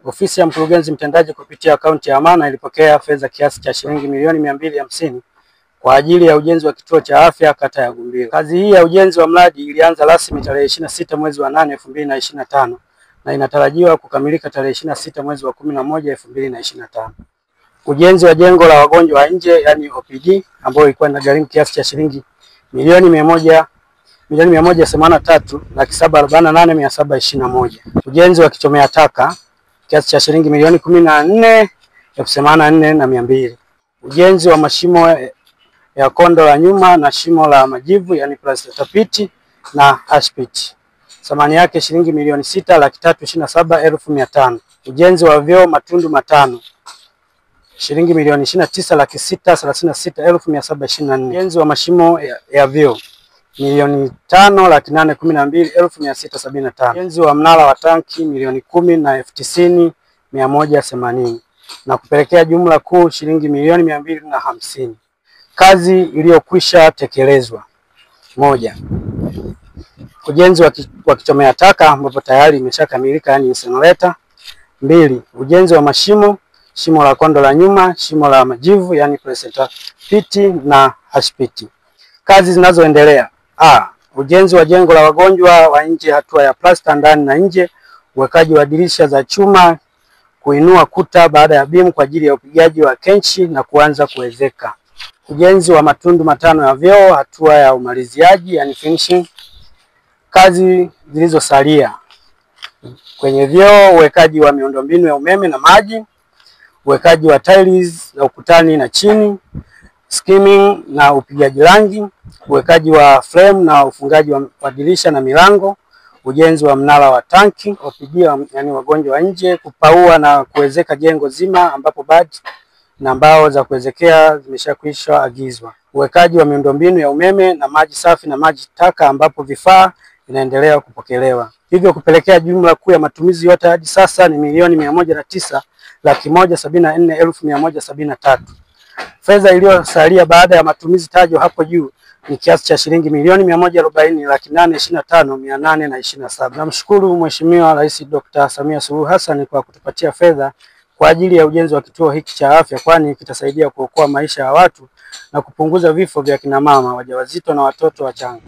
Ofisi ya mkurugenzi mtendaji kupitia akaunti ya Amana ilipokea fedha kiasi cha shilingi milioni 250 kwa ajili ya ujenzi wa kituo cha afya kata ya Gumbiro. Kazi hii ya ujenzi wa mradi ilianza rasmi tarehe 26 mwezi wa 8 2025 na inatarajiwa kukamilika tarehe 26 mwezi wa 11 2025. Ujenzi wa jengo la wagonjwa wa nje yani OPD ambao ilikuwa inagharimu kiasi cha shilingi milioni 183,748,721. Ujenzi wa kichomea taka kiasi cha shilingi milioni 14,084,200. Ujenzi wa mashimo ya kondo la nyuma na shimo la majivu yani plastic na ashpit. Thamani yake shilingi milioni 6,327,500. Ujenzi wa vyoo matundu matano shilingi milioni 29,636,724. Ujenzi wa mashimo ya vyoo milioni 5,812,675. Ujenzi wa mnara wa tanki milioni 10 na 90,180 na kupelekea jumla kuu shilingi milioni 250. Kazi iliyokwisha tekelezwa: moja, ujenzi wa kichomea taka ambapo tayari imeshakamilika yani incinerator. 2, ujenzi wa mashimo, shimo la kondo la nyuma, shimo la majivu yani placenta pit na ashpit. Kazi zinazoendelea: ujenzi wa jengo la wagonjwa wa nje, hatua ya plasta ndani na nje, uwekaji wa dirisha za chuma, kuinua kuta baada ya bimu kwa ajili ya upigaji wa kenchi na kuanza kuwezeka. Ujenzi wa matundu matano ya vyoo, hatua ya umaliziaji yani finishing. Kazi zilizosalia kwenye vyoo: uwekaji wa miundombinu ya umeme na maji, uwekaji wa tiles za ukutani na chini, skimming na upigaji rangi, uwekaji wa frame na ufungaji wa dirisha na milango, ujenzi wa mnara wa tanki OPD yani wagonjwa wa nje, kupaua na kuwezeka jengo zima ambapo bati na mbao za kuwezekea zimeshakwisha agizwa, uwekaji wa miundombinu ya umeme na maji safi na maji taka ambapo vifaa vinaendelea kupokelewa. Hivyo kupelekea jumla kuu ya matumizi yote hadi sasa ni milioni 109,174,173. Fedha iliyosalia baada ya matumizi tajwa hapo juu ni kiasi cha shilingi milioni 140,825,827. Namshukuru Mheshimiwa Rais Dr. Samia Suluhu Hassan kwa kutupatia fedha kwa ajili ya ujenzi wa kituo hiki cha afya, kwani kitasaidia kuokoa maisha ya watu na kupunguza vifo vya kina mama wajawazito na watoto wachanga.